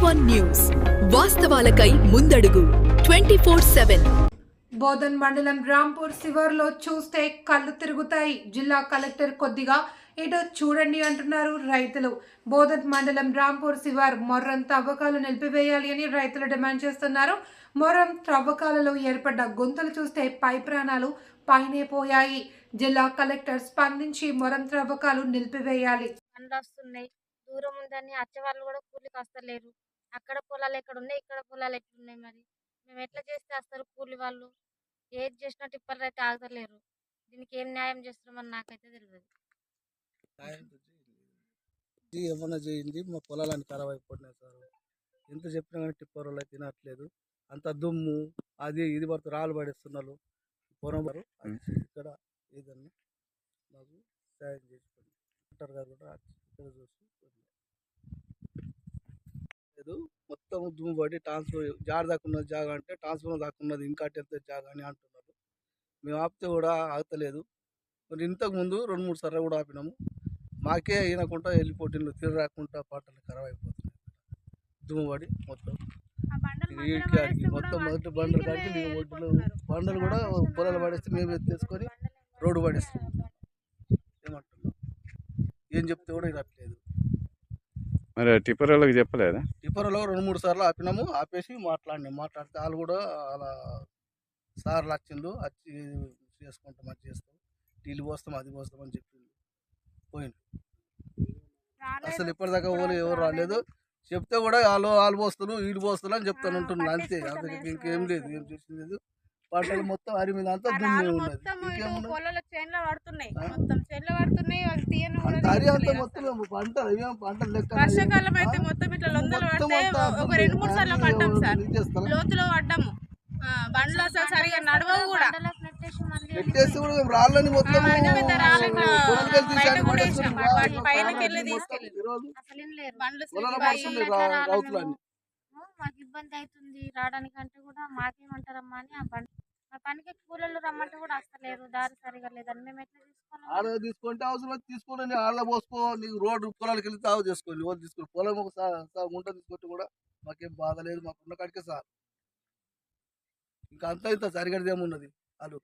A1 news వాస్తవాలకై ముందడుగు 24/7. బోధన్ మండలం రాంపూర్ శివార్లో చూస్తే కళ్ళు తిరుగుతాయి. జిల్లా కలెక్టర్ కొద్దిగా ఇటు చూడండి అంటున్నారు రైతులు. బోధన్ మండలం రాంపూర్ శివార్ మొర్రం తవ్వకాలు నిలిపివేయాలి అని రైతులు డిమాండ్ చేస్తున్నారు. మొర్రం తవ్వకాలలో ఏర్పడ్డ గుంతలు చూస్తే పై ప్రాణాలు పైనే పోయాయి. జిల్లా కలెక్టర్ స్పందించి మొర్రం తవ్వకాలు నిలిపివేయాలి. దూరం ఉందని వచ్చేవాళ్ళు కూడా కూలికి వస్తలేరు. అక్కడ పొలాలు ఎక్కడ ఉన్నాయి, ఇక్కడ పొలాలు ఎట్లున్నాయి? మరి మేము ఎట్లా చేస్తే వస్తారు కూలి వాళ్ళు? ఏది చేసినా టిప్పర్లు అయితే ఆగలేరు. దీనికి ఏం న్యాయం చేస్తున్నామని నాకైతే తెలియదు. ఏమన్నా చేయండి, మా పొలాలని ఖరాబ్ అయిపోతున్నాయి సార్. ఎంత చెప్పినా కానీ టిప్పర్ వాళ్ళు తినట్లేదు. అంత దుమ్ము అది ఇది పడుతుంది, రాళ్ళు పడేస్తున్నారు. పొలం ఇక్కడ ఏదన్నా మాకు సాయం చేసుకోండి. డాక్టర్ గారు కూడా ఇక్కడ చూసి లేదు, మొత్తం దుమ్ము పడి ట్రాన్స్ఫర్ జాడ దాకున్నది జాగా అంటే ట్రాన్స్ఫర్ దాకున్నది ఇంకా ఎంత జాగా అని అంటున్నారు. మేము ఆపితే కూడా ఆగతలేదు. మరి ఇంతకుముందు 2-3 సార్లు కూడా ఆపినాము. మాకే అయినకుండా వెళ్ళిపోతుంది, తిరగకుండా పంటలు ఖరాబ్ అయిపోతున్నాయి. దుమ్ము పడి మొత్తం మొత్తం మొదటి బండలు కాడికి ఒడ్లు బండలు కూడా పొలాలు పడేస్తే మేము ఎత్తేసుకొని రోడ్డు పడేస్తాం. ఏమంటున్నాం, ఏం చెప్తే కూడా వినట్లేదు. మరి టిప్పర్ వాళ్ళకి చెప్పలేదా? టిప్పర్లో 2-3 సార్లు ఆపినాము. ఆపేసి మాట్లాడితే వాళ్ళు కూడా అలా సార్లు వచ్చిండు, వచ్చి చేసుకుంటాం, అది చేస్తాం, నీళ్ళు పోస్తాం, అది పోస్తాం అని చెప్పిండు, పోయిండు. అసలు ఇప్పటిదాకా ఎవరు రాలేదు. చెప్తే కూడా వాళ్ళు పోస్తున్నారు, వీళ్ళు పోస్తున్నారు అని చెప్తాను ఉంటున్నారు. అంతే, అసలు ఇంకేం లేదు, ఏం చేసింది లేదు. పంటలు మొత్తం అరి మీద అంతా దుమ్మే ఉన్నది. అరి అంతా మొత్తం పంటలు ఏం పంటలు లెక్క వర్షాకాలం అయితే మొత్తం ఇట్లా లొందలు పడితే ఒక 2-3 సార్లు పడ్డాం సార్. లోతులో పడ్డాము, బండ్లు అసలు సరిగా నడవవు కూడా. పెట్టేసి కూడా మేము రాళ్ళని మొత్తం పైనకి వెళ్ళి తీసుకెళ్ళి రౌతులని మాకు ఇబ్బంది అవుతుంది రావడానికంటే కూడా మాకేమంటారమ్మా అని ఆ పనికి కూలీలు రమ్మంటే కూడా వస్తలేరు. దారి సరిగా లేదని మేము ఎట్లా తీసుకోవాలి? ఆడ తీసుకుంటే అవసరం తీసుకోండి, ఆడ పోసుకో, నీకు రోడ్డు పొలాలకి వెళ్ళి తాగు చేసుకోండి. వాళ్ళు తీసుకుని పొలం ఒక గుంట తీసుకుంటే కూడా మాకేం బాధ లేదు, మాకు ఉన్న కాడికే సార్. ఇంకా అంతా ఇంత సరిగడది ఏమున్నది. వాళ్ళు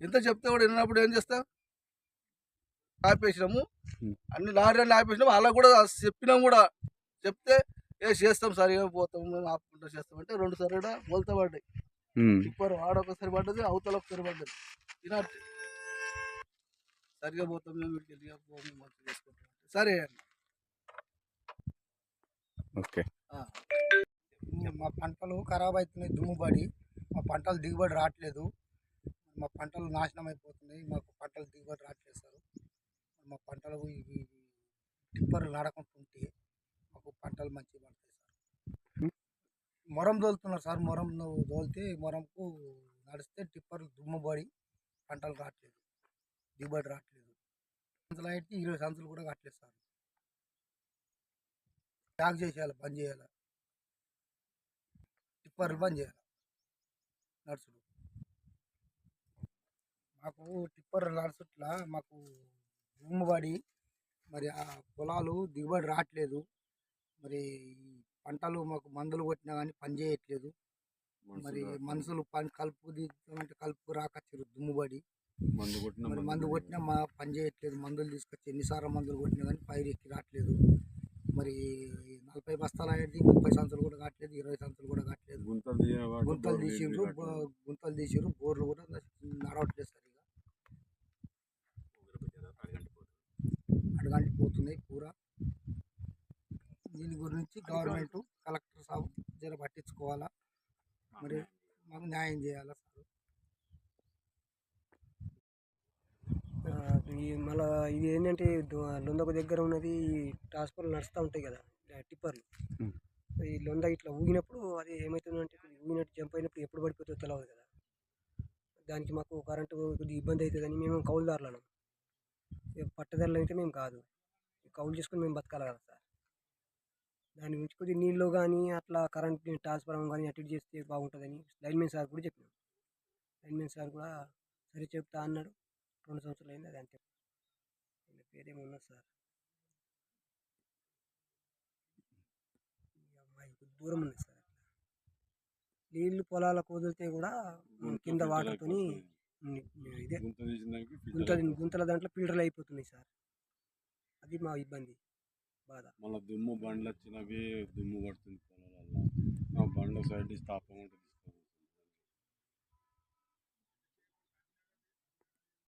ఎంత చెప్తే కూడా విన్నప్పుడు ఏం చేస్తాం, ఆపేసినాము, అన్ని లారీలు ఆపేసినాము. అలా కూడా చెప్పినాము కూడా, చెప్తే చేస్తాం సరిగా పోతాం, మేము ఆపుకుంటా చేస్తాం అంటే 2 సార్లు కూడా బోల్తా పడ్డాయి. టిప్పర్ ఆడొకసారి పడ్డది, అవతల ఒకసారి పడ్డది. తినట్టు సరిగా పోతాం, మేము వీటికి మంచిగా చేసుకుంటాం. సరే అండి, ఓకే. మా పంటలు ఖరాబ్ అవుతున్నాయి, దుమ్ము పడి మా పంటలు దిగుబడి రావట్లేదు. మా పంటలు నాశనం అయిపోతున్నాయి, మాకు పంటలు దిగుబడి రావట్లేదు సార్. మా పంటలు ఇవి టిప్పర్లు నడకుంటుంటే మాకు పంటలు మంచిగా పడతాయి సార్. మొరం తోలుతున్నారు సార్, మొరం తోలితే మొరంకు నడిస్తే టిప్పర్లు దుమ్ము పడి పంటలు రావట్లేదు, దిగుబడి రావట్లేదు. సంచులు అయితే 20 సంచులు కూడా కట్టలేదు సార్. బ్యాగ్ చేసేయాలి, బంద్ చేయాలి, టిప్పర్లు బంద్ చేయాలి నడుచుడు. మాకు టిప్పర్ నడుచుట్లా మాకు దుమ్ము పడి మరి ఆ పొలాలు దిగుబడి రావట్లేదు. మరి పంటలు మాకు మందులు కొట్టినా కానీ పని చేయట్లేదు. మరి మనుషులు కలుపు తీద్దామంటే కలుపు రాకొచ్చారు, దుమ్ము పడి మరి మందు కొట్టినా మా పని చేయట్లేదు. మందులు తీసుకొచ్చి ఎన్నిసార్లు మందులు కొట్టినా కానీ పైరు ఎక్కి రావట్లేదు. మరి 40 బస్తాలు అనేది 30 సంచులు కూడా కావట్లేదు, 20 సంచులు కూడా కావట్లేదు. గుంతలు తీసిరు, బోర్లు కూడా నడవట్లేదు సరిగా, అడగంటిపోతున్నాయి పూరా. దీని గురించి గవర్నమెంట్ కలెక్టర్ సాబ్ జర పట్టించుకోవాలా, మరి మాకు న్యాయం చేయాలా సార్. మళ్ళీ ఇది ఏంటంటే లొందకు దగ్గర ఉన్నది ట్రాన్స్ఫర్ నడుస్తూ ఉంటాయి కదా టిప్పర్లు. ఈ లొంద ఇట్లా ఊగినప్పుడు అది ఏమవుతుందంటే ఊగినట్టు జంప్ అయినప్పుడు ఎప్పుడు పడిపోతుందో తెలియదు కదా. దానికి మాకు కరెంటు కొద్దిగా ఇబ్బంది అవుతుందని మేము కౌలుదారులను, పట్టదారులు అయితే మేము కాదు, కౌలు చేసుకొని మేము బతకాలి కదా సార్. దాని గురించి కొద్దిగా నీళ్ళు కానీ అట్లా కరెంట్ ట్రాన్స్ఫర్ కానీ అటు చేస్తే బాగుంటుందని లైన్మెన్ సార్ కూడా చెప్పినాం. లైన్మెన్ సార్ కూడా సరే చెప్తా అన్నాడు. 2 సంవత్సరాలు అయింది, అది అంతే. పేరేమో ఉన్నది సార్. దూరం ఉంది సార్. నీళ్లు పొలాలకు వదిలితే కూడా కింద వాటర్తోని ఇదే గుంతల దాంట్లో ఫిల్టర్లు అయిపోతున్నాయి సార్. అది మా ఇబ్బంది బాధ. మళ్ళీ దుమ్ము బండ్లు వచ్చినవి దుమ్ము పడుతుంది పొలాలలో. బండ్ల సైడ్ తాపం ఉంటుంది.